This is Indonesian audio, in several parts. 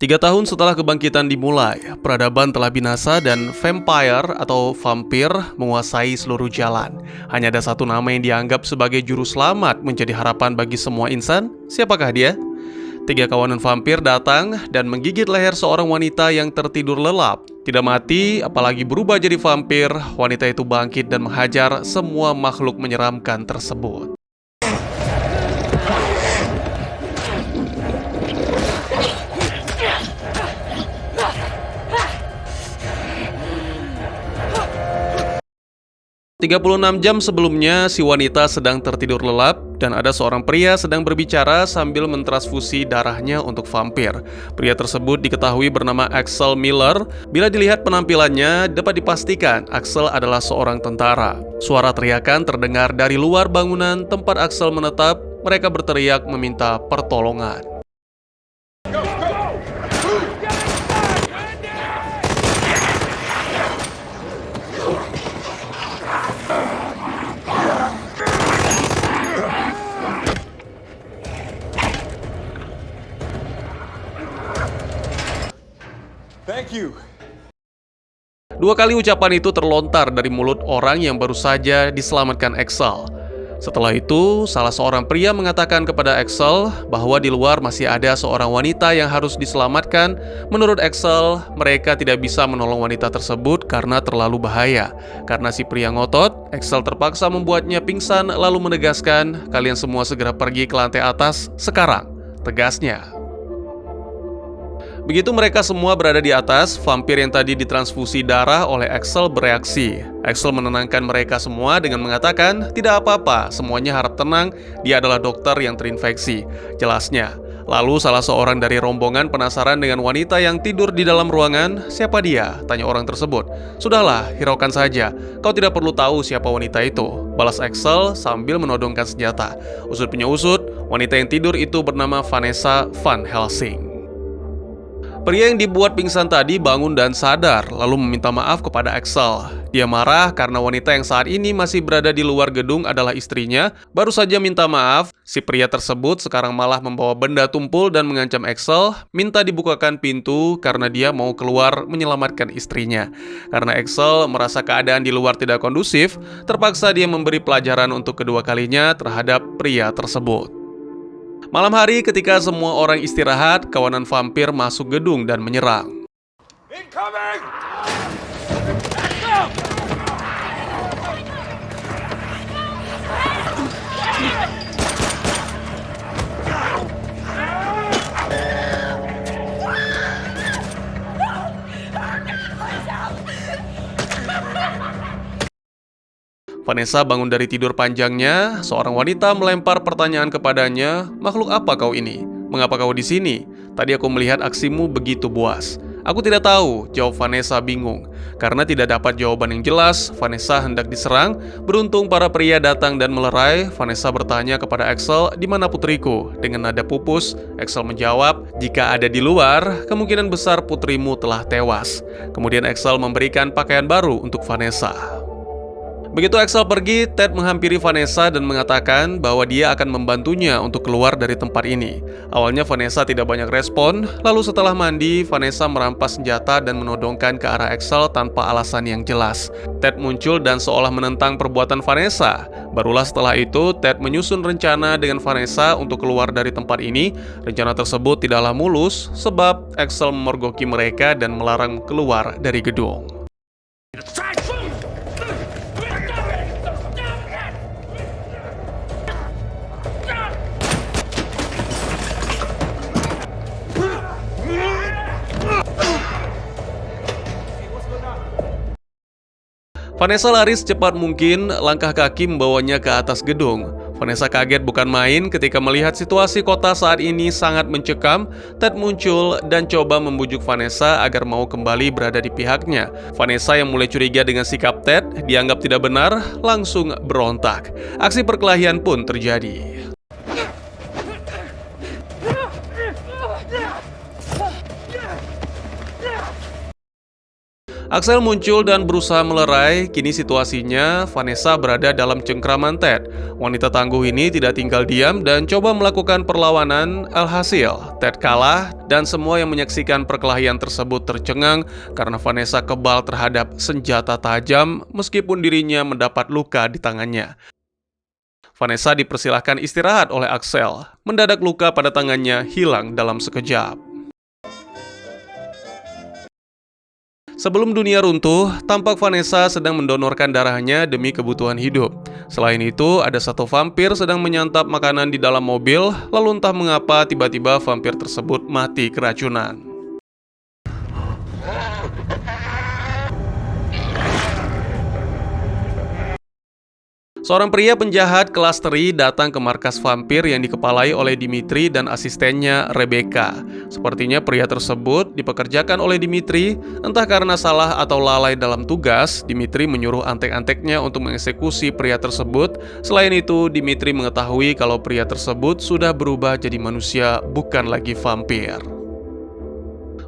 3 tahun setelah kebangkitan dimulai, peradaban telah binasa dan vampire atau vampir menguasai seluruh jalan. Hanya ada satu nama yang dianggap sebagai juru selamat menjadi harapan bagi semua insan. Siapakah dia? 3 kawanan vampir datang dan menggigit leher seorang wanita yang tertidur lelap. Tidak mati, apalagi berubah jadi vampir, wanita itu bangkit dan menghajar semua makhluk menyeramkan tersebut. "36 jam sebelumnya, si wanita sedang tertidur lelap dan ada seorang pria sedang berbicara sambil mentransfusi darahnya untuk vampir. Pria tersebut diketahui bernama Axel Miller. Bila dilihat penampilannya, dapat dipastikan Axel adalah seorang tentara. Suara teriakan terdengar dari luar bangunan tempat Axel menetap. Mereka berteriak meminta pertolongan. Thank you. 2 kali ucapan itu terlontar dari mulut orang yang baru saja diselamatkan Axel. Setelah itu, salah seorang pria mengatakan kepada Axel bahwa di luar masih ada seorang wanita yang harus diselamatkan. Menurut Axel, mereka tidak bisa menolong wanita tersebut karena terlalu bahaya. Karena si pria ngotot, Axel terpaksa membuatnya pingsan lalu menegaskan, "Kalian semua segera pergi ke lantai atas sekarang," tegasnya. Begitu mereka semua berada di atas, vampir yang tadi ditransfusi darah oleh Axel bereaksi. Axel menenangkan mereka semua dengan mengatakan, "Tidak apa-apa, semuanya harap tenang, dia adalah dokter yang terinfeksi," jelasnya. Lalu salah seorang dari rombongan penasaran dengan wanita yang tidur di dalam ruangan. "Siapa dia?" tanya orang tersebut. "Sudahlah, hiraukan saja, kau tidak perlu tahu siapa wanita itu," balas Axel sambil menodongkan senjata. Usut punya usut, wanita yang tidur itu bernama Vanessa Van Helsing. Pria yang dibuat pingsan tadi bangun dan sadar, lalu meminta maaf kepada Axel. Dia marah karena wanita yang saat ini masih berada di luar gedung adalah istrinya. Baru saja minta maaf, si pria tersebut sekarang malah membawa benda tumpul dan mengancam Axel, minta dibukakan pintu karena dia mau keluar menyelamatkan istrinya. Karena Axel merasa keadaan di luar tidak kondusif, terpaksa dia memberi pelajaran untuk kedua kalinya terhadap pria tersebut. Malam hari ketika semua orang istirahat, kawanan vampir masuk gedung dan menyerang. Incoming! Vanessa bangun dari tidur panjangnya. Seorang wanita melempar pertanyaan kepadanya, "Makhluk apa kau ini? Mengapa kau di sini? Tadi aku melihat aksimu begitu buas." "Aku tidak tahu," jawab Vanessa bingung. Karena tidak dapat jawaban yang jelas, Vanessa hendak diserang. Beruntung para pria datang dan melerai. Vanessa bertanya kepada Axel, "Di mana putriku?" Dengan nada pupus, Axel menjawab, "Jika ada di luar, kemungkinan besar putrimu telah tewas." Kemudian Axel memberikan pakaian baru untuk Vanessa. Begitu Axel pergi, Ted menghampiri Vanessa dan mengatakan bahwa dia akan membantunya untuk keluar dari tempat ini. Awalnya Vanessa tidak banyak respon, lalu setelah mandi, Vanessa merampas senjata dan menodongkan ke arah Axel tanpa alasan yang jelas. Ted muncul dan seolah menentang perbuatan Vanessa. Barulah setelah itu, Ted menyusun rencana dengan Vanessa untuk keluar dari tempat ini. Rencana tersebut tidaklah mulus, sebab Axel memergoki mereka dan melarang keluar dari gedung. Vanessa lari secepat mungkin, langkah kaki membawanya ke atas gedung. Vanessa kaget bukan main ketika melihat situasi kota saat ini sangat mencekam. Ted muncul dan coba membujuk Vanessa agar mau kembali berada di pihaknya. Vanessa yang mulai curiga dengan sikap Ted, dianggap tidak benar, langsung berontak. Aksi perkelahian pun terjadi. Axel muncul dan berusaha melerai. Kini situasinya, Vanessa berada dalam cengkraman Ted. Wanita tangguh ini tidak tinggal diam dan coba melakukan perlawanan. Alhasil, Ted kalah dan semua yang menyaksikan perkelahian tersebut tercengang karena Vanessa kebal terhadap senjata tajam meskipun dirinya mendapat luka di tangannya. Vanessa dipersilahkan istirahat oleh Axel. Mendadak luka pada tangannya hilang dalam sekejap. Sebelum dunia runtuh, tampak Vanessa sedang mendonorkan darahnya demi kebutuhan hidup. Selain itu, ada satu vampir sedang menyantap makanan di dalam mobil, lalu entah mengapa tiba-tiba vampir tersebut mati keracunan. Seorang pria penjahat kelas teri datang ke markas vampir yang dikepalai oleh Dimitri dan asistennya Rebecca. Sepertinya pria tersebut dipekerjakan oleh Dimitri, entah karena salah atau lalai dalam tugas. Dimitri menyuruh antek-anteknya untuk mengeksekusi pria tersebut. Selain itu, Dimitri mengetahui kalau pria tersebut sudah berubah jadi manusia, bukan lagi vampir.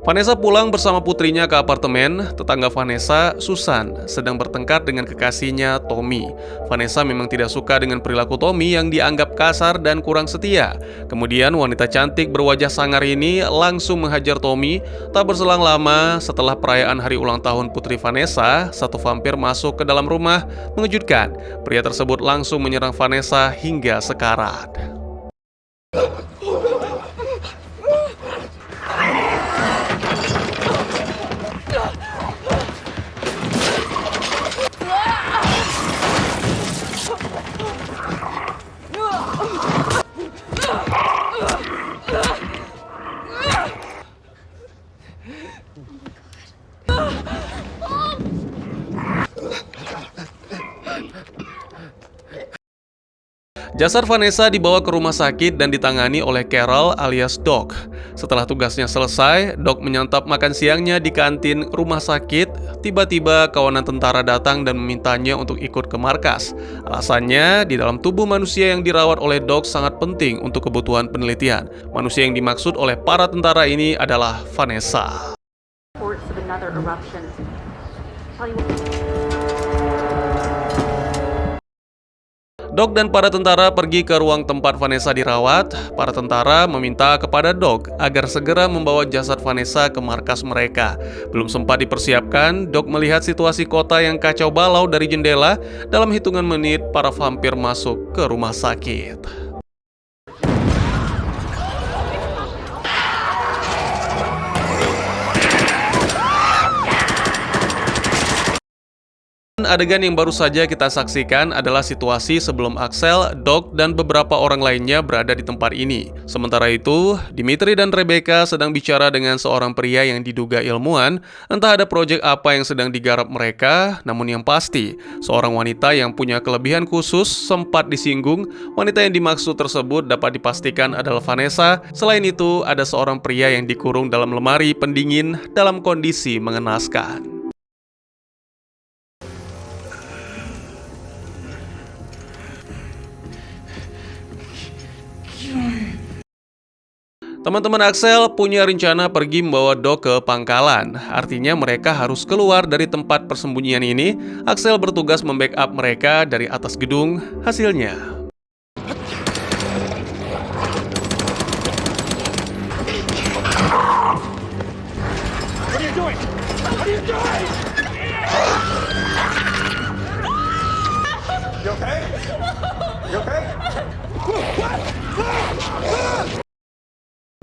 Vanessa pulang bersama putrinya ke apartemen. Tetangga Vanessa, Susan, sedang bertengkar dengan kekasihnya, Tommy. Vanessa memang tidak suka dengan perilaku Tommy yang dianggap kasar dan kurang setia. Kemudian wanita cantik berwajah sangar ini langsung menghajar Tommy. Tak berselang lama, setelah perayaan hari ulang tahun putri Vanessa, satu vampir masuk ke dalam rumah. Mengejutkan, pria tersebut langsung menyerang Vanessa hingga sekarat. Jasad Vanessa dibawa ke rumah sakit dan ditangani oleh Carol alias Doc. Setelah tugasnya selesai, Doc menyantap makan siangnya di kantin rumah sakit. Tiba-tiba kawanan tentara datang dan memintanya untuk ikut ke markas. Alasannya, di dalam tubuh manusia yang dirawat oleh Doc sangat penting untuk kebutuhan penelitian. Manusia yang dimaksud oleh para tentara ini adalah Vanessa. Doc dan para tentara pergi ke ruang tempat Vanessa dirawat. Para tentara meminta kepada Doc agar segera membawa jasad Vanessa ke markas mereka. Belum sempat dipersiapkan, Doc melihat situasi kota yang kacau balau dari jendela. Dalam hitungan menit, para vampir masuk ke rumah sakit. Adegan yang baru saja kita saksikan adalah situasi sebelum Axel, Doc, dan beberapa orang lainnya berada di tempat ini. Sementara itu, Dimitri dan Rebecca sedang bicara dengan seorang pria yang diduga ilmuwan. Entah ada proyek apa yang sedang digarap mereka, namun yang pasti, seorang wanita yang punya kelebihan khusus sempat disinggung. Wanita yang dimaksud tersebut dapat dipastikan adalah Vanessa. Selain itu, ada seorang pria yang dikurung dalam lemari pendingin dalam kondisi mengenaskan. Teman-teman Axel punya rencana pergi membawa Doc ke pangkalan. Artinya mereka harus keluar dari tempat persembunyian ini. Axel bertugas membackup mereka dari atas gedung. Hasilnya, What are you doing? What are you doing? You okay? You okay? What?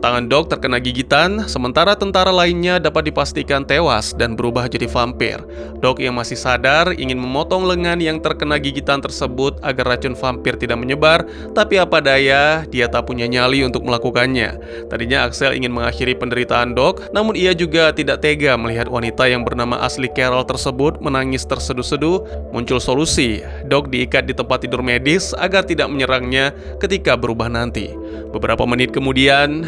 tangan Doc terkena gigitan, sementara tentara lainnya dapat dipastikan tewas dan berubah jadi vampir. Doc yang masih sadar ingin memotong lengan yang terkena gigitan tersebut agar racun vampir tidak menyebar, tapi apa daya, dia tak punya nyali untuk melakukannya. Tadinya Axel ingin mengakhiri penderitaan Doc, namun ia juga tidak tega melihat wanita yang bernama asli Carol tersebut menangis terseduh-seduh. Muncul solusi, Doc diikat di tempat tidur medis agar tidak menyerangnya ketika berubah nanti. Beberapa menit kemudian,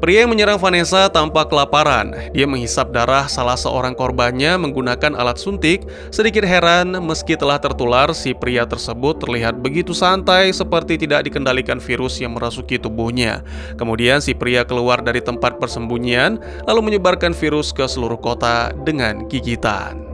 Pria yang menyerang Vanessa tampak kelaparan. Dia menghisap darah salah seorang korbannya menggunakan alat suntik. Sedikit heran, meski telah tertular, si pria tersebut terlihat begitu santai seperti tidak dikendalikan virus yang merasuki tubuhnya. Kemudian si pria keluar dari tempat persembunyian, lalu menyebarkan virus ke seluruh kota dengan gigitan.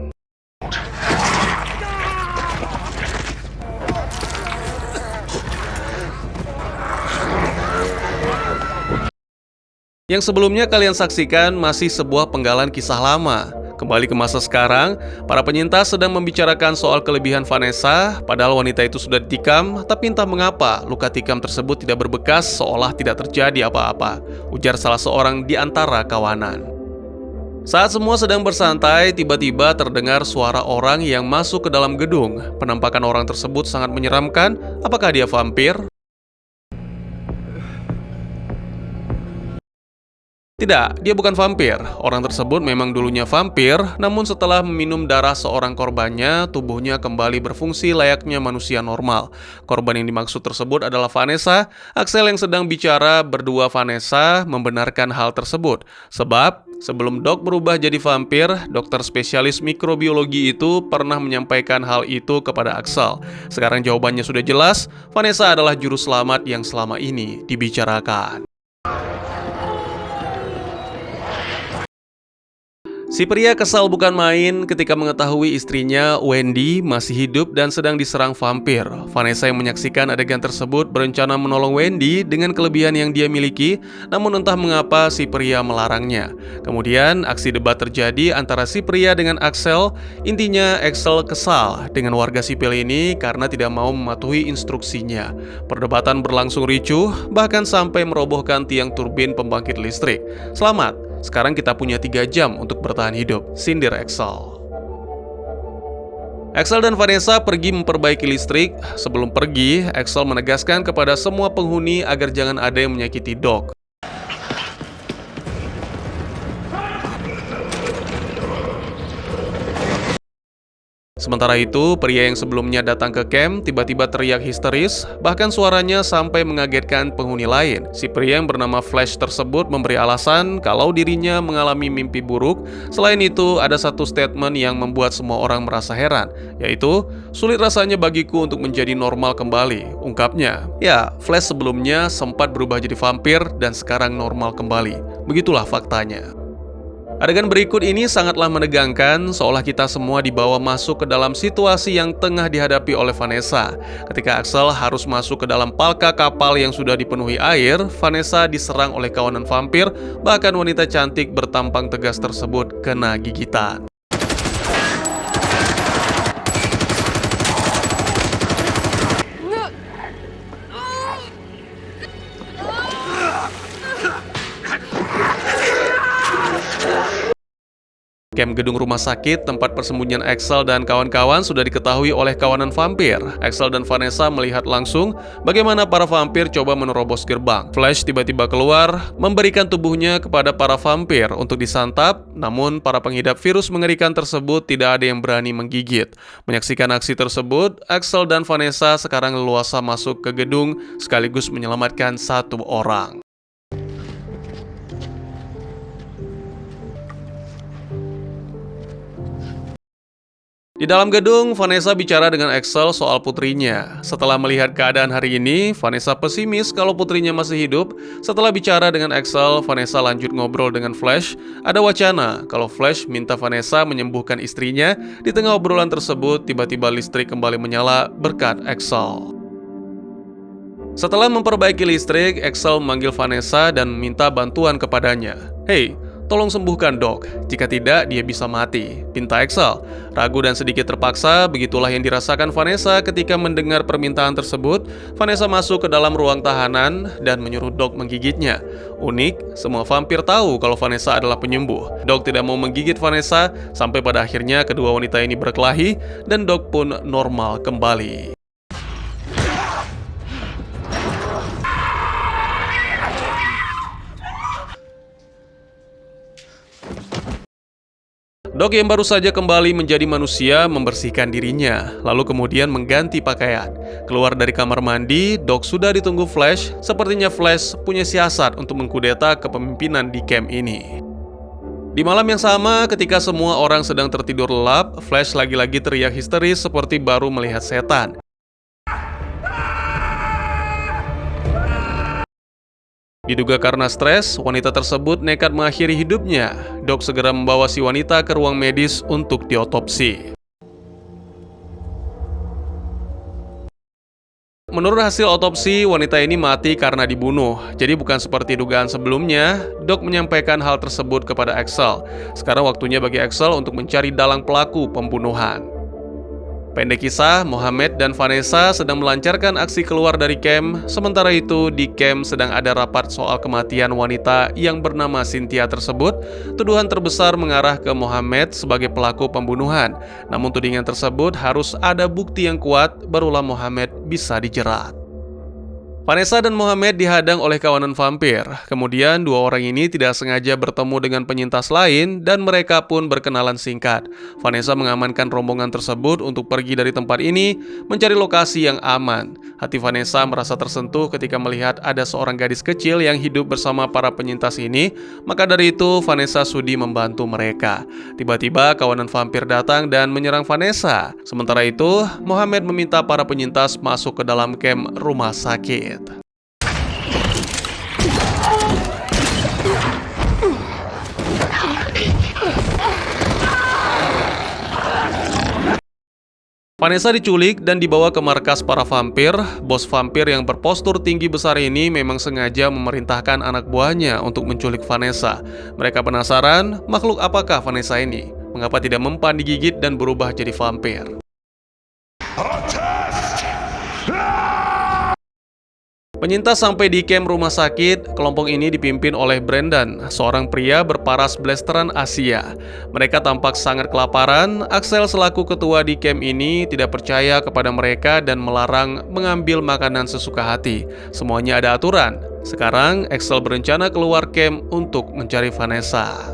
Yang sebelumnya kalian saksikan masih sebuah penggalan kisah lama. Kembali ke masa sekarang, para penyintas sedang membicarakan soal kelebihan Vanessa, padahal wanita itu sudah ditikam, tapi entah mengapa luka tikam tersebut tidak berbekas seolah tidak terjadi apa-apa, ujar salah seorang di antara kawanan. Saat semua sedang bersantai, tiba-tiba terdengar suara orang yang masuk ke dalam gedung. Penampakan orang tersebut sangat menyeramkan. Apakah dia vampir? Tidak, dia bukan vampir. Orang tersebut memang dulunya vampir, namun setelah meminum darah seorang korbannya, tubuhnya kembali berfungsi layaknya manusia normal. Korban yang dimaksud tersebut adalah Vanessa. Axel yang sedang bicara berdua Vanessa membenarkan hal tersebut. Sebab, sebelum Doc berubah jadi vampir, dokter spesialis mikrobiologi itu pernah menyampaikan hal itu kepada Axel. Sekarang jawabannya sudah jelas, Vanessa adalah juru selamat yang selama ini dibicarakan. Si pria kesal bukan main ketika mengetahui istrinya, Wendy, masih hidup dan sedang diserang vampir. Vanessa yang menyaksikan adegan tersebut berencana menolong Wendy dengan kelebihan yang dia miliki, namun entah mengapa si pria melarangnya. Kemudian aksi debat terjadi antara si pria dengan Axel. Intinya Axel kesal dengan warga sipil ini karena tidak mau mematuhi instruksinya. Perdebatan berlangsung ricuh, bahkan sampai merobohkan tiang turbin pembangkit listrik. Selamat! Sekarang kita punya 3 jam untuk bertahan hidup, sindir Axel. Axel dan Vanessa pergi memperbaiki listrik. Sebelum pergi, Axel menegaskan kepada semua penghuni agar jangan ada yang menyakiti Doc. Sementara itu, pria yang sebelumnya datang ke camp tiba-tiba teriak histeris, bahkan suaranya sampai mengagetkan penghuni lain. Si pria yang bernama Flash tersebut memberi alasan kalau dirinya mengalami mimpi buruk. Selain itu, ada satu statement yang membuat semua orang merasa heran, yaitu, "Sulit rasanya bagiku untuk menjadi normal kembali," ungkapnya. Ya, Flash sebelumnya sempat berubah jadi vampir dan sekarang normal kembali. Begitulah faktanya. Adegan berikut ini sangatlah menegangkan, seolah kita semua dibawa masuk ke dalam situasi yang tengah dihadapi oleh Vanessa. Ketika Axel harus masuk ke dalam palka kapal yang sudah dipenuhi air, Vanessa diserang oleh kawanan vampir, bahkan wanita cantik bertampang tegas tersebut kena gigitan. Camp gedung rumah sakit tempat persembunyian Axel dan kawan-kawan sudah diketahui oleh kawanan vampir. Axel dan Vanessa melihat langsung bagaimana para vampir coba menerobos gerbang. Flash tiba-tiba keluar, memberikan tubuhnya kepada para vampir untuk disantap, namun para pengidap virus mengerikan tersebut tidak ada yang berani menggigit. Menyaksikan aksi tersebut, Axel dan Vanessa sekarang leluasa masuk ke gedung sekaligus menyelamatkan 1 orang. Di dalam gedung, Vanessa bicara dengan Axel soal putrinya. Setelah melihat keadaan hari ini, Vanessa pesimis kalau putrinya masih hidup. Setelah bicara dengan Axel, Vanessa lanjut ngobrol dengan Flash. Ada wacana kalau Flash minta Vanessa menyembuhkan istrinya. Di tengah obrolan tersebut, tiba-tiba listrik kembali menyala berkat Axel. Setelah memperbaiki listrik, Axel memanggil Vanessa dan minta bantuan kepadanya. "Hei, tolong sembuhkan Doc, jika tidak dia bisa mati," pinta Axel. Ragu dan sedikit terpaksa, begitulah yang dirasakan Vanessa ketika mendengar permintaan tersebut. Vanessa masuk ke dalam ruang tahanan dan menyuruh Doc menggigitnya. Unik, semua vampir tahu kalau Vanessa adalah penyembuh. Doc tidak mau menggigit Vanessa, sampai pada akhirnya kedua wanita ini berkelahi dan Doc pun normal kembali. Doc yang baru saja kembali menjadi manusia membersihkan dirinya, lalu kemudian mengganti pakaian. Keluar dari kamar mandi, Doc sudah ditunggu Flash. Sepertinya Flash punya siasat untuk mengkudeta kepemimpinan di camp ini. Di malam yang sama, ketika semua orang sedang tertidur lelap, Flash lagi-lagi teriak histeris seperti baru melihat setan. Diduga karena stres, wanita tersebut nekat mengakhiri hidupnya. Doc segera membawa si wanita ke ruang medis untuk diotopsi. Menurut hasil otopsi, wanita ini mati karena dibunuh. Jadi bukan seperti dugaan sebelumnya. Doc menyampaikan hal tersebut kepada Axel. Sekarang waktunya bagi Axel untuk mencari dalang pelaku pembunuhan. Pendek kisah, Mohamed dan Vanessa sedang melancarkan aksi keluar dari camp. Sementara itu, di camp sedang ada rapat soal kematian wanita yang bernama Cynthia tersebut. Tuduhan terbesar mengarah ke Mohamed sebagai pelaku pembunuhan. Namun tudingan tersebut harus ada bukti yang kuat, barulah Mohamed bisa dijerat. Vanessa dan Mohamed dihadang oleh kawanan vampir. Kemudian dua orang ini tidak sengaja bertemu dengan penyintas lain dan mereka pun berkenalan singkat. Vanessa mengamankan rombongan tersebut untuk pergi dari tempat ini, mencari lokasi yang aman. Hati Vanessa merasa tersentuh ketika melihat ada seorang gadis kecil yang hidup bersama para penyintas ini. Maka dari itu Vanessa sudi membantu mereka. Tiba-tiba kawanan vampir datang dan menyerang Vanessa. Sementara itu Mohamed meminta para penyintas masuk ke dalam camp rumah sakit. Vanessa diculik dan dibawa ke markas para vampir. Bos vampir yang berpostur tinggi besar ini memang sengaja memerintahkan anak buahnya untuk menculik Vanessa. Mereka penasaran, makhluk apakah Vanessa ini? Mengapa tidak mempan digigit dan berubah jadi vampir? Penyintas sampai di camp rumah sakit. Kelompok ini dipimpin oleh Brandon, seorang pria berparas blasteran Asia. Mereka tampak sangat kelaparan. Axel selaku ketua di camp ini tidak percaya kepada mereka dan melarang mengambil makanan sesuka hati. Semuanya ada aturan. Sekarang Axel berencana keluar camp untuk mencari Vanessa.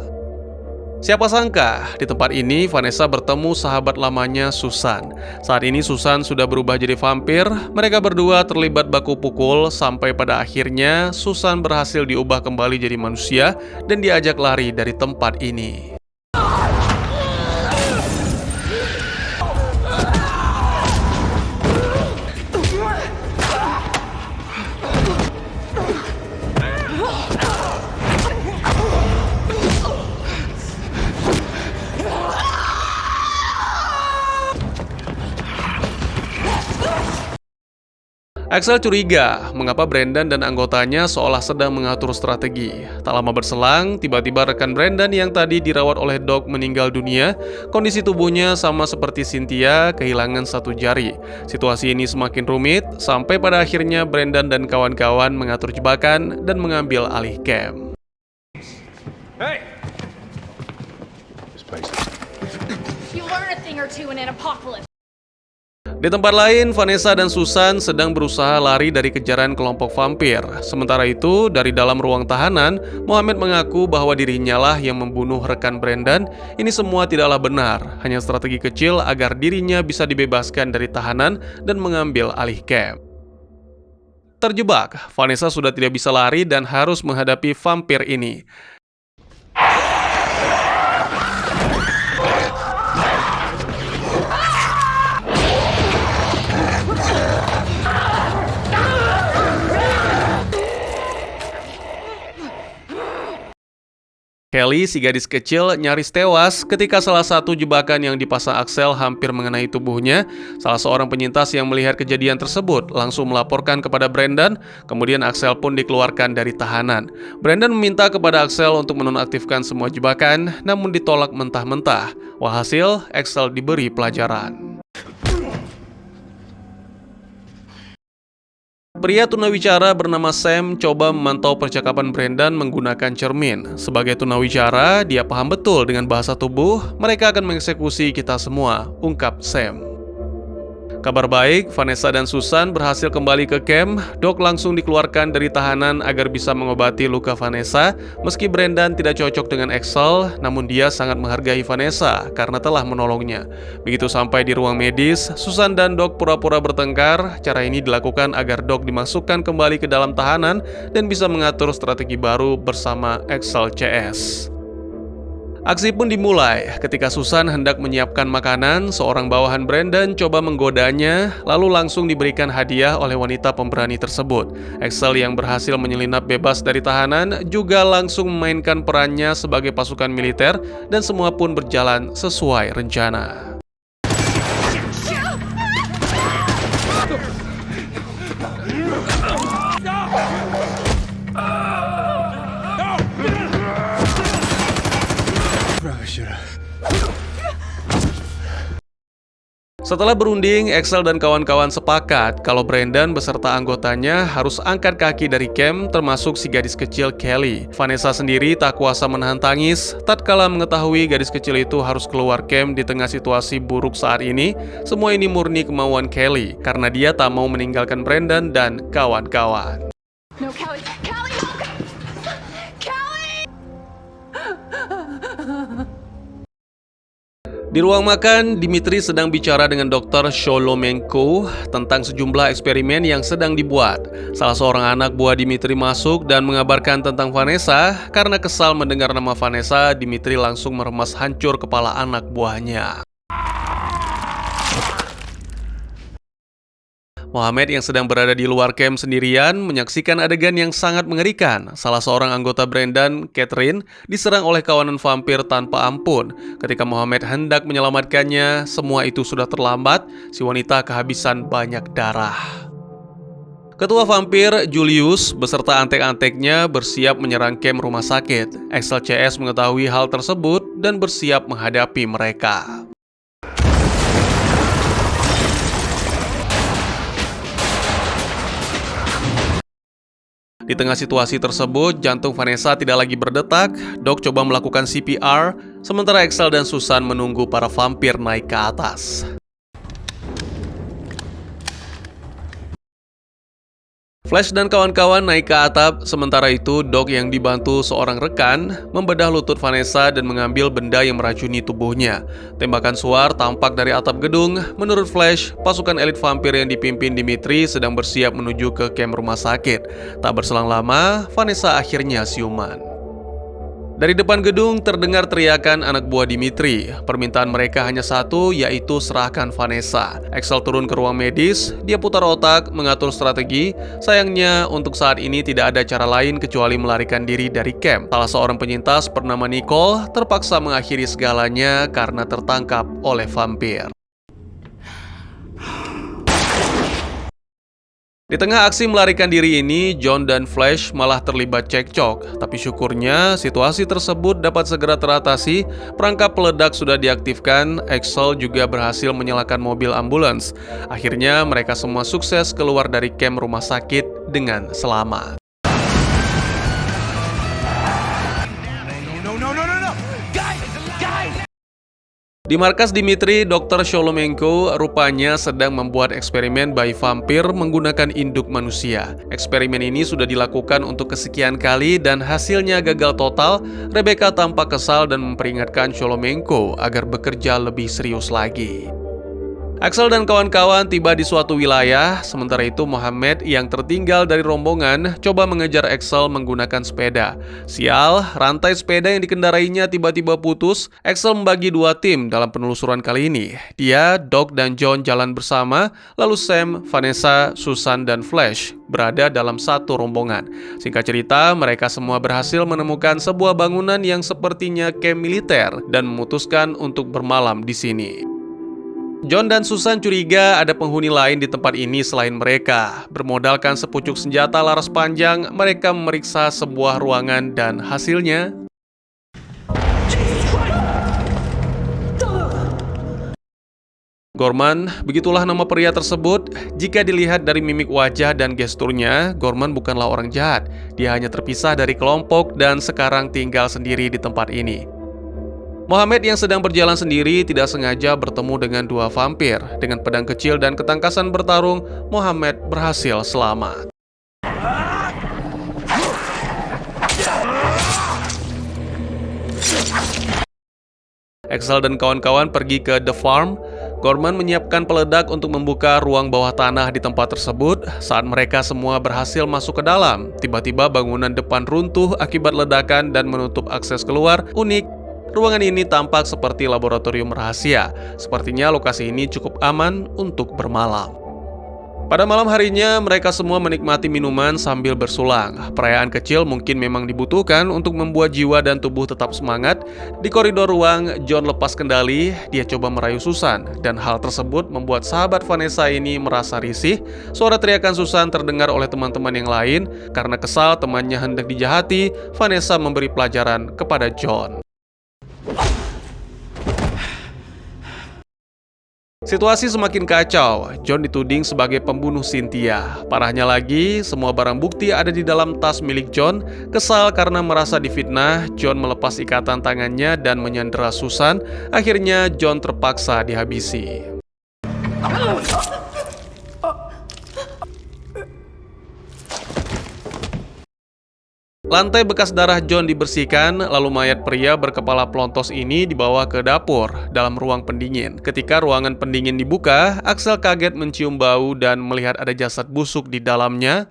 Siapa sangka, di tempat ini Vanessa bertemu sahabat lamanya Susan. Saat ini Susan sudah berubah jadi vampir. Mereka berdua terlibat baku pukul sampai pada akhirnya Susan berhasil diubah kembali jadi manusia dan diajak lari dari tempat ini. Axel curiga mengapa Brandon dan anggotanya seolah sedang mengatur strategi. Tak lama berselang, tiba-tiba rekan Brandon yang tadi dirawat oleh Doc meninggal dunia. Kondisi tubuhnya sama seperti Cynthia, kehilangan satu jari. Situasi ini semakin rumit, sampai pada akhirnya Brandon dan kawan-kawan mengatur jebakan dan mengambil alih camp. Hey! You learn a thing or two in an apocalypse. Di tempat lain, Vanessa dan Susan sedang berusaha lari dari kejaran kelompok vampir. Sementara itu, dari dalam ruang tahanan, Mohamed mengaku bahwa dirinya lah yang membunuh rekan Brandon. Ini semua tidaklah benar, hanya strategi kecil agar dirinya bisa dibebaskan dari tahanan dan mengambil alih camp. Terjebak, Vanessa sudah tidak bisa lari dan harus menghadapi vampir ini. Kelly, si gadis kecil, nyaris tewas ketika salah satu jebakan yang dipasang Axel hampir mengenai tubuhnya. Salah seorang penyintas yang melihat kejadian tersebut langsung melaporkan kepada Brandon. Kemudian Axel pun dikeluarkan dari tahanan. Brandon meminta kepada Axel untuk menonaktifkan semua jebakan, namun ditolak mentah-mentah. Walhasil, Axel diberi pelajaran. Pria tunawicara bernama Sam coba memantau percakapan Brandon menggunakan cermin. Sebagai tunawicara, dia paham betul dengan bahasa tubuh. Mereka akan mengeksekusi kita semua, ungkap Sam. Kabar baik, Vanessa dan Susan berhasil kembali ke camp. Doc langsung dikeluarkan dari tahanan agar bisa mengobati luka Vanessa. Meski Brendan tidak cocok dengan Axel, namun dia sangat menghargai Vanessa karena telah menolongnya. Begitu sampai di ruang medis, Susan dan Doc pura-pura bertengkar. Cara ini dilakukan agar Doc dimasukkan kembali ke dalam tahanan dan bisa mengatur strategi baru bersama Axel CS. Aksi pun dimulai ketika Susan hendak menyiapkan makanan. Seorang bawahan Brendan coba menggodanya, lalu langsung diberikan hadiah oleh wanita pemberani tersebut. Axel yang berhasil menyelinap bebas dari tahanan juga langsung memainkan perannya sebagai pasukan militer, dan semua pun berjalan sesuai rencana. Setelah berunding, Axel dan kawan-kawan sepakat kalau Brendan beserta anggotanya harus angkat kaki dari camp, termasuk si gadis kecil Kelly. Vanessa sendiri tak kuasa menahan tangis tatkala mengetahui gadis kecil itu harus keluar camp di tengah situasi buruk saat ini. Semua ini murni kemauan Kelly karena dia tak mau meninggalkan Brendan dan kawan-kawan. No, Kelly! Kelly, no! Kelly! Di ruang makan, Dimitri sedang bicara dengan Dr. Sholomenko tentang sejumlah eksperimen yang sedang dibuat. Salah seorang anak buah Dimitri masuk dan mengabarkan tentang Vanessa. Karena kesal mendengar nama Vanessa, Dimitri langsung meremas hancur kepala anak buahnya. Mohamed yang sedang berada di luar camp sendirian menyaksikan adegan yang sangat mengerikan. Salah seorang anggota Brendan, Catherine, diserang oleh kawanan vampir tanpa ampun. Ketika Mohamed hendak menyelamatkannya, semua itu sudah terlambat. Si wanita kehabisan banyak darah. Ketua vampir, Julius, beserta antek-anteknya bersiap menyerang camp rumah sakit. Axel CS mengetahui hal tersebut dan bersiap menghadapi mereka. Di tengah situasi tersebut, jantung Vanessa tidak lagi berdetak. Doc coba melakukan CPR, sementara Axel dan Susan menunggu para vampir naik ke atas. Flash dan kawan-kawan naik ke atap, sementara itu Doc yang dibantu seorang rekan membedah lutut Vanessa dan mengambil benda yang meracuni tubuhnya. Tembakan suar tampak dari atap gedung. Menurut Flash, pasukan elit vampir yang dipimpin Dimitri sedang bersiap menuju ke camp rumah sakit. Tak berselang lama, Vanessa akhirnya siuman. Dari depan gedung terdengar teriakan anak buah Dimitri. Permintaan mereka hanya satu, yaitu serahkan Vanessa. Axel turun ke ruang medis, dia putar otak, mengatur strategi. Sayangnya, untuk saat ini tidak ada cara lain kecuali melarikan diri dari camp. Salah seorang penyintas bernama Nicole terpaksa mengakhiri segalanya karena tertangkap oleh vampir. Di tengah aksi melarikan diri ini, John dan Flash malah terlibat cekcok. Tapi syukurnya, situasi tersebut dapat segera teratasi. Perangkap peledak sudah diaktifkan. Axel juga berhasil menyalakan mobil ambulans. Akhirnya, mereka semua sukses keluar dari camp rumah sakit dengan selamat. Di markas Dimitri, Dr. Sholomenko rupanya sedang membuat eksperimen bayi vampir menggunakan induk manusia. Eksperimen ini sudah dilakukan untuk kesekian kali dan hasilnya gagal total. Rebecca tampak kesal dan memperingatkan Sholomenko agar bekerja lebih serius lagi. Axel dan kawan-kawan tiba di suatu wilayah, sementara itu Mohamed yang tertinggal dari rombongan coba mengejar Axel menggunakan sepeda. Sial, rantai sepeda yang dikendarainya tiba-tiba putus. Axel membagi dua tim dalam penelusuran kali ini. Dia, Doc, dan John jalan bersama, lalu Sam, Vanessa, Susan, dan Flash berada dalam satu rombongan. Singkat cerita, mereka semua berhasil menemukan sebuah bangunan yang sepertinya camp militer dan memutuskan untuk bermalam di sini. John dan Susan curiga ada penghuni lain di tempat ini selain mereka. Bermodalkan sepucuk senjata laras panjang, mereka memeriksa sebuah ruangan dan hasilnya... Gorman, begitulah nama pria tersebut. Jika dilihat dari mimik wajah dan gesturnya, Gorman bukanlah orang jahat. Dia hanya terpisah dari kelompok dan sekarang tinggal sendiri di tempat ini. Mohamed yang sedang berjalan sendiri tidak sengaja bertemu dengan dua vampir. Dengan pedang kecil dan ketangkasan bertarung, Mohamed berhasil selamat. Axel dan kawan-kawan pergi ke The Farm. Gorman menyiapkan peledak untuk membuka ruang bawah tanah di tempat tersebut. Saat mereka semua berhasil masuk ke dalam, tiba-tiba bangunan depan runtuh akibat ledakan dan menutup akses keluar. Unik, ruangan ini tampak seperti laboratorium rahasia. Sepertinya lokasi ini cukup aman untuk bermalam. Pada malam harinya, mereka semua menikmati minuman sambil bersulang. Perayaan kecil mungkin memang dibutuhkan untuk membuat jiwa dan tubuh tetap semangat. Di koridor ruang, John lepas kendali. Dia coba merayu Susan, dan hal tersebut membuat sahabat Vanessa ini merasa risih. Suara teriakan Susan terdengar oleh teman-teman yang lain. Karena kesal temannya hendak dijahati, Vanessa memberi pelajaran kepada John. Situasi semakin kacau. John dituding sebagai pembunuh Cynthia. Parahnya lagi, semua barang bukti ada di dalam tas milik John. Kesal karena merasa difitnah, John melepas ikatan tangannya dan menyandera Susan. Akhirnya John terpaksa dihabisi. Lantai bekas darah John dibersihkan, lalu mayat pria berkepala pelontos ini dibawa ke dapur dalam ruang pendingin. Ketika ruangan pendingin dibuka, Axel kaget mencium bau dan melihat ada jasad busuk di dalamnya.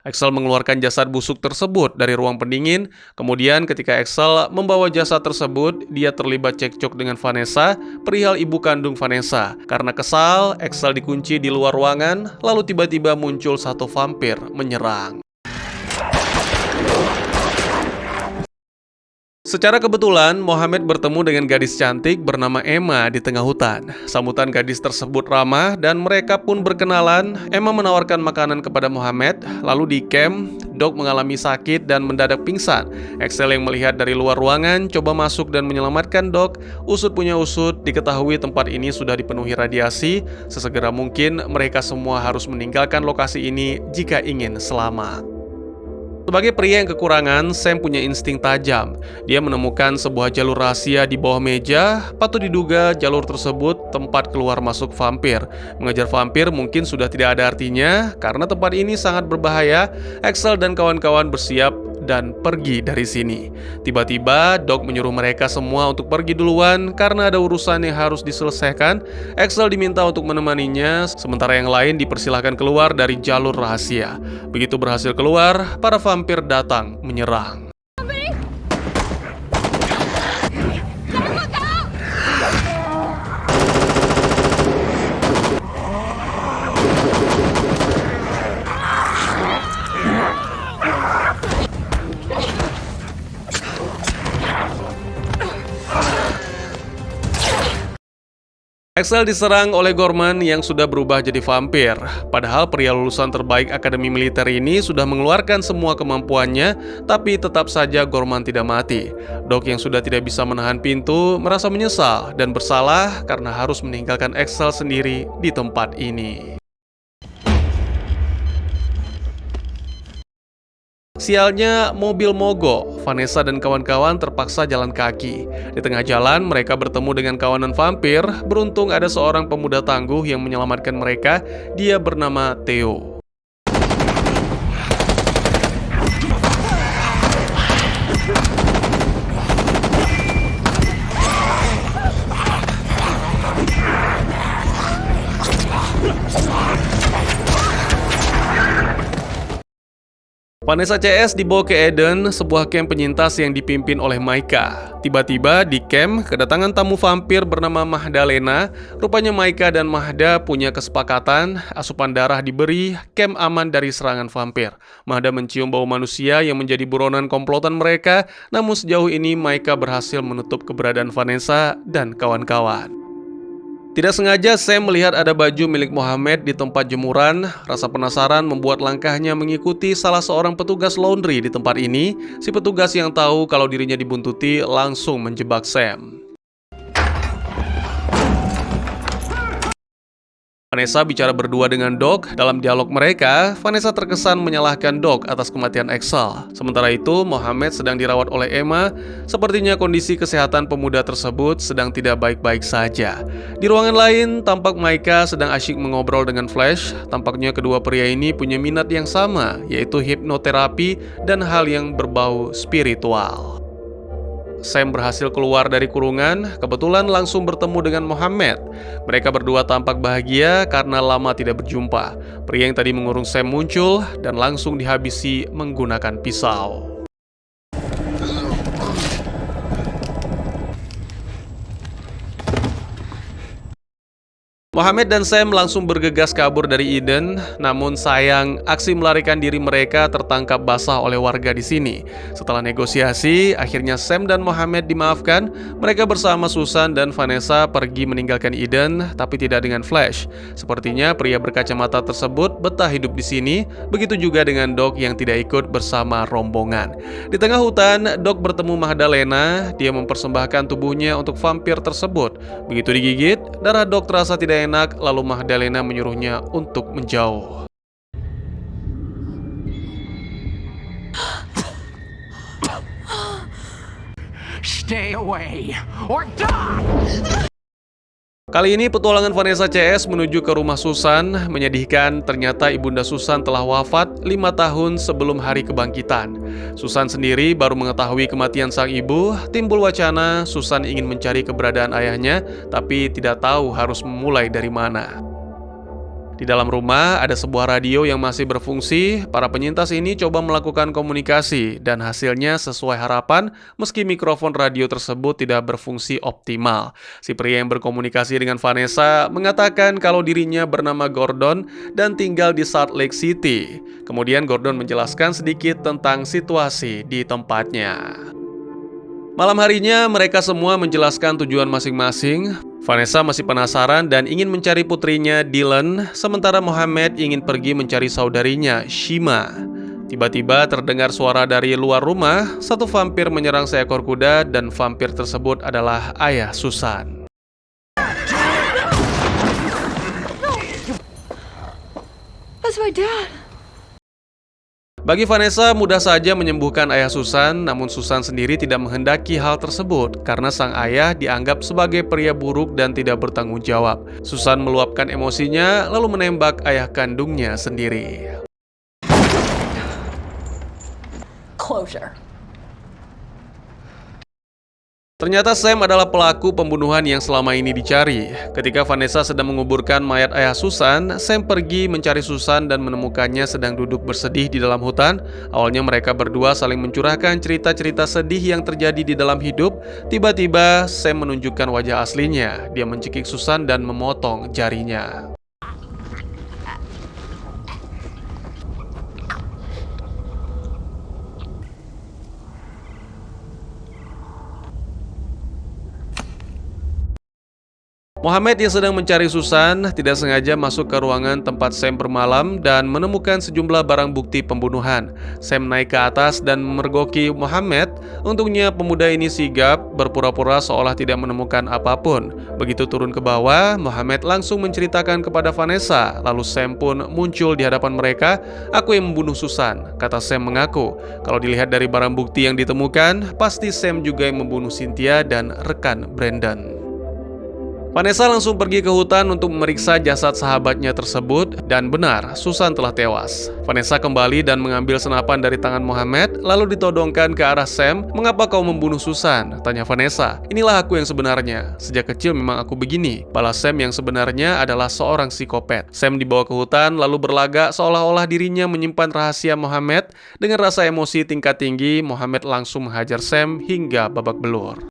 Axel mengeluarkan jasad busuk tersebut dari ruang pendingin. Kemudian ketika Axel membawa jasad tersebut, dia terlibat cekcok dengan Vanessa, perihal ibu kandung Vanessa. Karena kesal, Axel dikunci di luar ruangan, lalu tiba-tiba muncul satu vampir menyerang. Secara kebetulan, Mohamed bertemu dengan gadis cantik bernama Emma di tengah hutan. Sambutan gadis tersebut ramah dan mereka pun berkenalan. Emma menawarkan makanan kepada Mohamed. Lalu di camp, Doc mengalami sakit dan mendadak pingsan. Axel yang melihat dari luar ruangan coba masuk dan menyelamatkan Doc. Usut punya usut, diketahui tempat ini sudah dipenuhi radiasi. Sesegera mungkin mereka semua harus meninggalkan lokasi ini jika ingin selamat. Sebagai pria yang kekurangan, Sam punya insting tajam. Dia menemukan sebuah jalur rahasia di bawah meja. Patut diduga jalur tersebut tempat keluar masuk vampir. Mengejar vampir mungkin sudah tidak ada artinya karena tempat ini sangat berbahaya. Axel dan kawan-kawan bersiap dan pergi dari sini. Tiba-tiba, Doc menyuruh mereka semua untuk pergi duluan karena ada urusan yang harus diselesaikan. Axel diminta untuk menemaninya, sementara yang lain dipersilahkan keluar dari jalur rahasia. Begitu berhasil keluar, para vampir datang menyerang. Axel diserang oleh Gorman yang sudah berubah jadi vampir. Padahal pria lulusan terbaik Akademi Militer ini sudah mengeluarkan semua kemampuannya, tapi tetap saja Gorman tidak mati. Doc yang sudah tidak bisa menahan pintu merasa menyesal dan bersalah karena harus meninggalkan Axel sendiri di tempat ini. Sialnya, mobil mogok. Vanessa dan kawan-kawan terpaksa jalan kaki. Di tengah jalan, mereka bertemu dengan kawanan vampir. Beruntung ada seorang pemuda tangguh yang menyelamatkan mereka. Dia bernama Theo. Vanessa CS dibawa ke Eden, sebuah camp penyintas yang dipimpin oleh Maika. Tiba-tiba di camp, kedatangan tamu vampir bernama Magdalena. Rupanya Maika dan Mahda punya kesepakatan, asupan darah diberi, camp aman dari serangan vampir. Mahda mencium bau manusia yang menjadi buronan komplotan mereka, namun sejauh ini Maika berhasil menutup keberadaan Vanessa dan kawan-kawan. Tidak sengaja Sam melihat ada baju milik Mohamed di tempat jemuran. Rasa penasaran membuat langkahnya mengikuti salah seorang petugas laundry di tempat ini. Si petugas yang tahu kalau dirinya dibuntuti langsung menjebak Sam. Vanessa bicara berdua dengan Doc. Dalam dialog mereka, Vanessa terkesan menyalahkan Doc atas kematian Axel. Sementara itu, Mohammed sedang dirawat oleh Emma. Sepertinya kondisi kesehatan pemuda tersebut sedang tidak baik-baik saja. Di ruangan lain, tampak Micah sedang asyik mengobrol dengan Flash. Tampaknya kedua pria ini punya minat yang sama, yaitu hipnoterapi dan hal yang berbau spiritual. Sam berhasil keluar dari kurungan, kebetulan langsung bertemu dengan Mohammed. Mereka berdua tampak bahagia karena lama tidak berjumpa. Pria yang tadi mengurung Sam muncul dan langsung dihabisi menggunakan pisau. Mohammed dan Sam langsung bergegas kabur dari Eden, namun sayang aksi melarikan diri mereka tertangkap basah oleh warga di sini. Setelah negosiasi, akhirnya Sam dan Mohammed dimaafkan. Mereka bersama Susan dan Vanessa pergi meninggalkan Eden, tapi tidak dengan Flash. Sepertinya pria berkacamata tersebut betah hidup di sini, begitu juga dengan Doc yang tidak ikut bersama rombongan. Di tengah hutan, Doc bertemu Magdalena. Dia mempersembahkan tubuhnya untuk vampir tersebut. Begitu digigit, darah Doc terasa tidak enak, lalu Magdalena menyuruhnya untuk menjauh. Stay away or die! Kali ini petualangan Vanessa CS menuju ke rumah Susan. Menyedihkan, ternyata ibunda Susan telah wafat 5 tahun sebelum hari kebangkitan. Susan sendiri baru mengetahui kematian sang ibu. Timbul wacana Susan ingin mencari keberadaan ayahnya, tapi tidak tahu harus memulai dari mana. Di dalam rumah ada sebuah radio yang masih berfungsi. Para penyintas ini coba melakukan komunikasi dan hasilnya sesuai harapan meski mikrofon radio tersebut tidak berfungsi optimal. Si pria yang berkomunikasi dengan Vanessa mengatakan kalau dirinya bernama Gordon dan tinggal di Salt Lake City. Kemudian Gordon menjelaskan sedikit tentang situasi di tempatnya. Malam harinya mereka semua menjelaskan tujuan masing-masing. Vanessa masih penasaran dan ingin mencari putrinya Dylan, sementara Mohammed ingin pergi mencari saudarinya Shima. Tiba-tiba terdengar suara dari luar rumah. Satu vampir menyerang seekor kuda dan vampir tersebut adalah ayah Susan. That's my dad. Bagi Vanessa mudah saja menyembuhkan ayah Susan, namun Susan sendiri tidak menghendaki hal tersebut karena sang ayah dianggap sebagai pria buruk dan tidak bertanggung jawab. Susan meluapkan emosinya lalu menembak ayah kandungnya sendiri. Closure. Ternyata Sam adalah pelaku pembunuhan yang selama ini dicari. Ketika Vanessa sedang menguburkan mayat ayah Susan, Sam pergi mencari Susan dan menemukannya sedang duduk bersedih di dalam hutan. Awalnya mereka berdua saling mencurahkan cerita-cerita sedih yang terjadi di dalam hidup. Tiba-tiba Sam menunjukkan wajah aslinya. Dia mencekik Susan dan memotong jarinya. Mohammed yang sedang mencari Susan tidak sengaja masuk ke ruangan tempat Sam bermalam dan menemukan sejumlah barang bukti pembunuhan. Sam naik ke atas dan memergoki Mohammed. Untungnya pemuda ini sigap, berpura-pura seolah tidak menemukan apapun. Begitu turun ke bawah, Mohammed langsung menceritakan kepada Vanessa. Lalu Sam pun muncul di hadapan mereka. "Aku yang membunuh Susan," kata Sam mengaku. Kalau dilihat dari barang bukti yang ditemukan, pasti Sam juga yang membunuh Cynthia dan rekan Brandon. Vanessa langsung pergi ke hutan untuk memeriksa jasad sahabatnya tersebut dan benar, Susan telah tewas. Vanessa kembali dan mengambil senapan dari tangan Mohammed lalu ditodongkan ke arah Sam. "Mengapa kau membunuh Susan?" tanya Vanessa. "Inilah aku yang sebenarnya. Sejak kecil memang aku begini," balas Sam yang sebenarnya adalah seorang psikopat. Sam dibawa ke hutan lalu berlagak seolah-olah dirinya menyimpan rahasia Mohammed. Dengan rasa emosi tingkat tinggi, Mohammed langsung menghajar Sam hingga babak belur.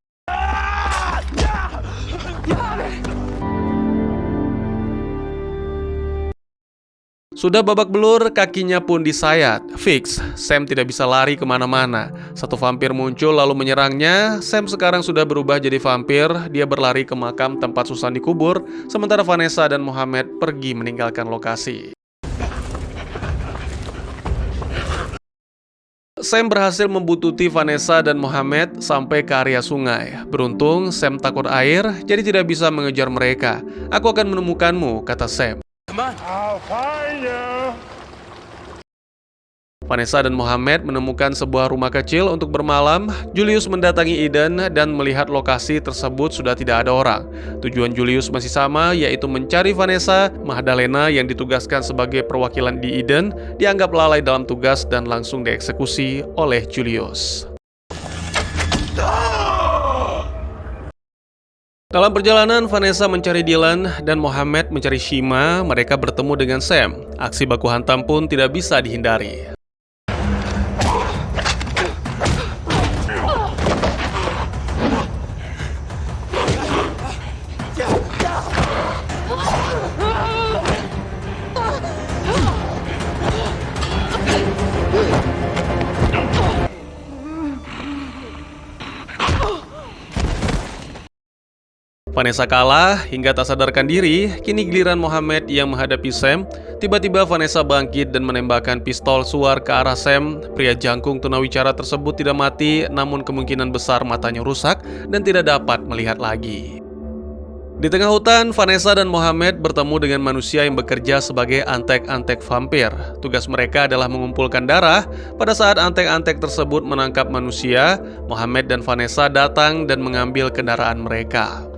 Sudah babak belur, kakinya pun disayat. Fix, Sam tidak bisa lari kemana-mana. Satu vampir muncul lalu menyerangnya. Sam sekarang sudah berubah jadi vampir. Dia berlari ke makam tempat Susan dikubur, sementara Vanessa dan Mohammed pergi meninggalkan lokasi. Sam berhasil membuntuti Vanessa dan Mohammed sampai ke area sungai. Beruntung, Sam takut air, jadi tidak bisa mengejar mereka. "Aku akan menemukanmu," kata Sam. Come on. I'll find you. Vanessa dan Mohammed menemukan sebuah rumah kecil untuk bermalam. Julius mendatangi Eden dan melihat lokasi tersebut sudah tidak ada orang. Tujuan Julius masih sama, yaitu mencari Vanessa. Magdalena yang ditugaskan sebagai perwakilan di Eden dianggap lalai dalam tugas dan langsung dieksekusi oleh Julius. Dalam perjalanan, Vanessa mencari Dylan dan Mohammed mencari Shima. Mereka bertemu dengan Sam. Aksi baku hantam pun tidak bisa dihindari. Vanessa kalah hingga tak sadarkan diri. Kini giliran Mohammed yang menghadapi Sam. Tiba-tiba Vanessa bangkit dan menembakkan pistol suar ke arah Sam. Pria jangkung tunawicara tersebut tidak mati, namun kemungkinan besar matanya rusak dan tidak dapat melihat lagi. Di tengah hutan, Vanessa dan Mohammed bertemu dengan manusia yang bekerja sebagai antek-antek vampir. Tugas mereka adalah mengumpulkan darah. Pada saat antek-antek tersebut menangkap manusia, Mohammed dan Vanessa datang dan mengambil kendaraan mereka.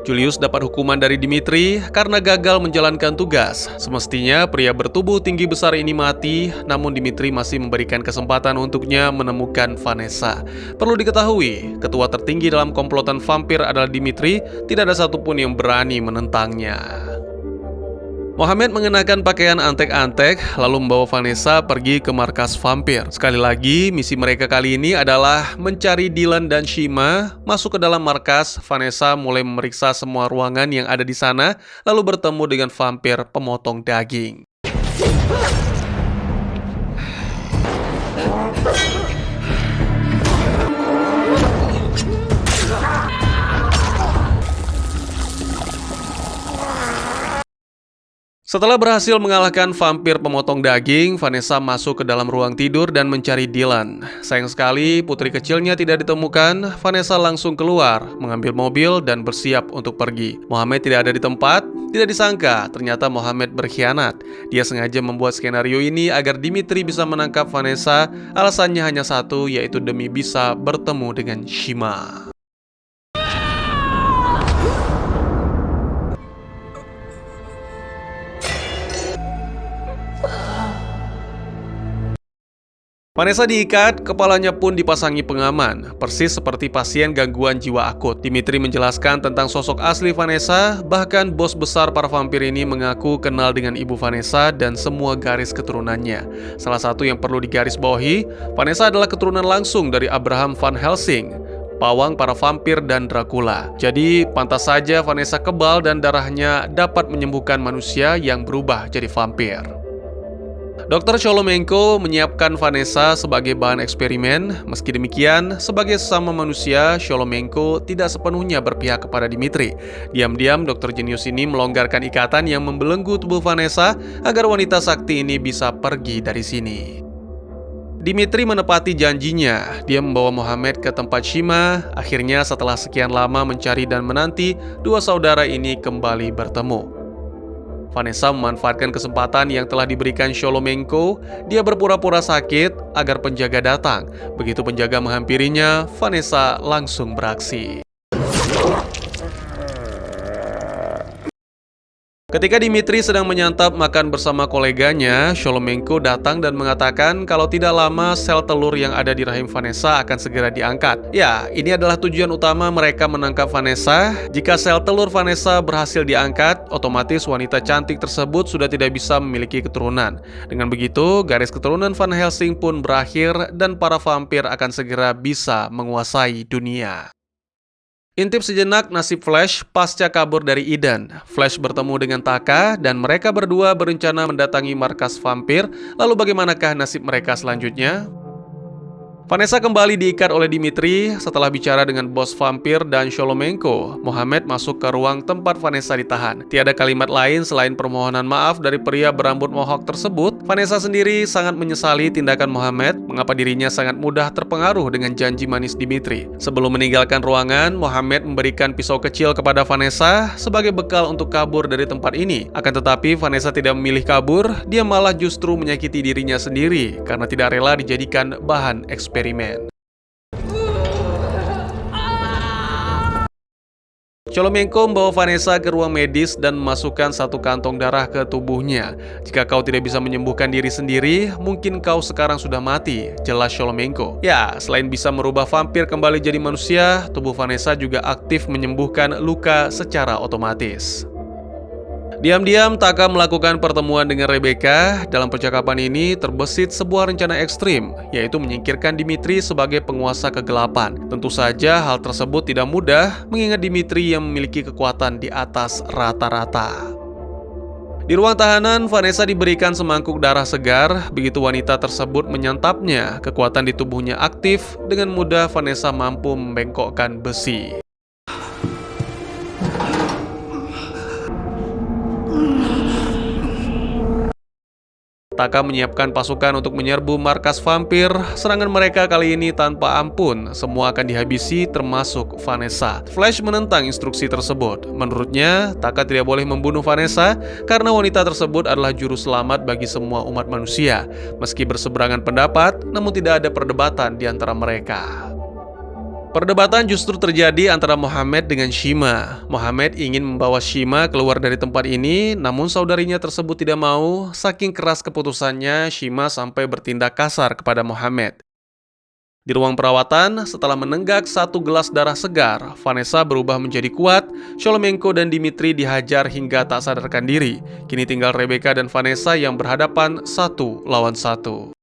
Julius dapat hukuman dari Dimitri karena gagal menjalankan tugas. Semestinya pria bertubuh tinggi besar ini mati, namun Dimitri masih memberikan kesempatan untuknya menemukan Vanessa. Perlu diketahui, ketua tertinggi dalam komplotan vampir adalah Dimitri, tidak ada satupun yang berani menentangnya. Mohammed mengenakan pakaian antek-antek lalu membawa Vanessa pergi ke markas vampir. Sekali lagi, misi mereka kali ini adalah mencari Dylan dan Shima. Masuk ke dalam markas, Vanessa mulai memeriksa semua ruangan yang ada di sana, lalu bertemu dengan vampir pemotong daging. Setelah berhasil mengalahkan vampir pemotong daging, Vanessa masuk ke dalam ruang tidur dan mencari Dylan. Sayang sekali, putri kecilnya tidak ditemukan. Vanessa langsung keluar, mengambil mobil dan bersiap untuk pergi. Mohammed tidak ada di tempat. Tidak disangka, ternyata Mohammed berkhianat. Dia sengaja membuat skenario ini agar Dimitri bisa menangkap Vanessa. Alasannya hanya satu, yaitu demi bisa bertemu dengan Shima. Vanessa diikat, kepalanya pun dipasangi pengaman, persis seperti pasien gangguan jiwa akut. Dimitri menjelaskan tentang sosok asli Vanessa, bahkan bos besar para vampir ini mengaku kenal dengan ibu Vanessa dan semua garis keturunannya. Salah satu yang perlu digarisbawahi, Vanessa adalah keturunan langsung dari Abraham Van Helsing, pawang para vampir dan Dracula. Jadi, pantas saja Vanessa kebal dan darahnya dapat menyembuhkan manusia yang berubah jadi vampir. Dr. Sholomenko menyiapkan Vanessa sebagai bahan eksperimen. Meski demikian, sebagai sesama manusia, Sholomenko tidak sepenuhnya berpihak kepada Dimitri. Diam-diam, Dr. Jenius ini melonggarkan ikatan yang membelenggu tubuh Vanessa agar wanita sakti ini bisa pergi dari sini. Dimitri menepati janjinya. Dia membawa Mohammed ke tempat Shima. Akhirnya, setelah sekian lama mencari dan menanti, dua saudara ini kembali bertemu. Vanessa memanfaatkan kesempatan yang telah diberikan Sholomenko. Dia berpura-pura sakit agar penjaga datang. Begitu penjaga menghampirinya, Vanessa langsung beraksi. Ketika Dimitri sedang menyantap makan bersama koleganya, Sholomenko datang dan mengatakan kalau tidak lama sel telur yang ada di rahim Vanessa akan segera diangkat. Ya, ini adalah tujuan utama mereka menangkap Vanessa. Jika sel telur Vanessa berhasil diangkat, otomatis wanita cantik tersebut sudah tidak bisa memiliki keturunan. Dengan begitu, garis keturunan Van Helsing pun berakhir dan para vampir akan segera bisa menguasai dunia. Intip sejenak nasib Flash pasca kabur dari Eden. Flash bertemu dengan Taka dan mereka berdua berencana mendatangi markas vampir. Lalu bagaimanakah nasib mereka selanjutnya? Vanessa kembali diikat oleh Dimitri setelah bicara dengan bos vampir dan Sholomenko. Mohamed masuk ke ruang tempat Vanessa ditahan. Tiada kalimat lain selain permohonan maaf dari pria berambut mohawk tersebut. Vanessa sendiri sangat menyesali tindakan Mohamed, mengapa dirinya sangat mudah terpengaruh dengan janji manis Dimitri. Sebelum meninggalkan ruangan, Mohamed memberikan pisau kecil kepada Vanessa sebagai bekal untuk kabur dari tempat ini. Akan tetapi Vanessa tidak memilih kabur, dia malah justru menyakiti dirinya sendiri karena tidak rela dijadikan bahan eksperimen. Sholomenko membawa Vanessa ke ruang medis dan memasukkan satu kantong darah ke tubuhnya. Jika kau tidak bisa menyembuhkan diri sendiri, mungkin kau sekarang sudah mati, jelas Sholomenko. Ya, selain bisa merubah vampir kembali jadi manusia, tubuh Vanessa juga aktif menyembuhkan luka secara otomatis. Diam-diam, Taka melakukan pertemuan dengan Rebecca. Dalam percakapan ini terbesit sebuah rencana ekstrim, yaitu menyingkirkan Dimitri sebagai penguasa kegelapan. Tentu saja hal tersebut tidak mudah, mengingat Dimitri yang memiliki kekuatan di atas rata-rata. Di ruang tahanan, Vanessa diberikan semangkuk darah segar. Begitu wanita tersebut menyantapnya, kekuatan di tubuhnya aktif. Dengan mudah, Vanessa mampu membengkokkan besi. Taka menyiapkan pasukan untuk menyerbu markas vampir. Serangan mereka kali ini tanpa ampun. Semua akan dihabisi, termasuk Vanessa. Flash menentang instruksi tersebut. Menurutnya, Taka tidak boleh membunuh Vanessa karena wanita tersebut adalah juru selamat bagi semua umat manusia. Meski berseberangan pendapat, namun tidak ada perdebatan di antara mereka. Perdebatan justru terjadi antara Mohamed dengan Shima. Mohamed ingin membawa Shima keluar dari tempat ini, namun saudarinya tersebut tidak mau. Saking keras keputusannya, Shima sampai bertindak kasar kepada Mohamed. Di ruang perawatan, setelah menenggak satu gelas darah segar, Vanessa berubah menjadi kuat. Sholomenko dan Dimitri dihajar hingga tak sadarkan diri. Kini tinggal Rebecca dan Vanessa yang berhadapan 1 lawan 1.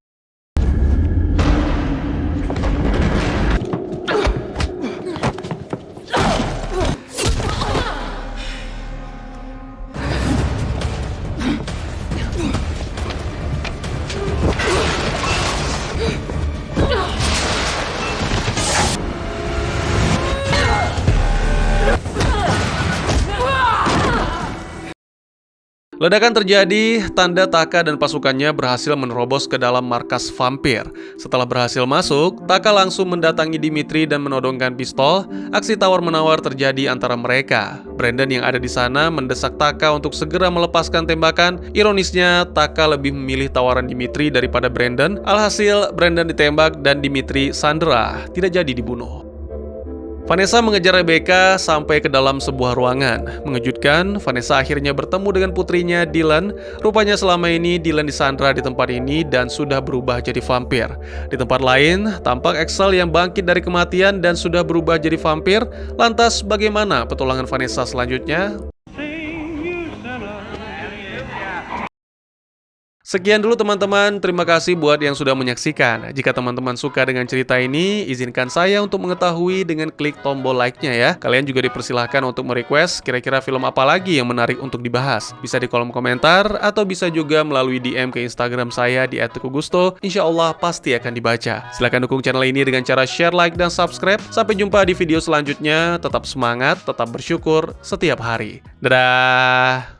Ledakan terjadi, tanda Taka dan pasukannya berhasil menerobos ke dalam markas vampir. Setelah berhasil masuk, Taka langsung mendatangi Dimitri dan menodongkan pistol. Aksi tawar-menawar terjadi antara mereka. Brandon yang ada di sana mendesak Taka untuk segera melepaskan tembakan. Ironisnya, Taka lebih memilih tawaran Dimitri daripada Brandon. Alhasil, Brandon ditembak dan Dimitri sandera, tidak jadi dibunuh. Vanessa mengejar Rebecca sampai ke dalam sebuah ruangan. Mengejutkan, Vanessa akhirnya bertemu dengan putrinya, Dylan. Rupanya selama ini Dylan disandra di tempat ini dan sudah berubah jadi vampir. Di tempat lain, tampak Axel yang bangkit dari kematian dan sudah berubah jadi vampir. Lantas, bagaimana petualangan Vanessa selanjutnya? Sekian dulu teman-teman, terima kasih buat yang sudah menyaksikan. Jika teman-teman suka dengan cerita ini, izinkan saya untuk mengetahui dengan klik tombol like-nya ya. Kalian juga dipersilahkan untuk merequest kira-kira film apa lagi yang menarik untuk dibahas. Bisa di kolom komentar, atau bisa juga melalui DM ke Instagram saya di @tegugusto. Insya Allah pasti akan dibaca. Silahkan dukung channel ini dengan cara share, like, dan subscribe. Sampai jumpa di video selanjutnya, tetap semangat, tetap bersyukur setiap hari. Dadah!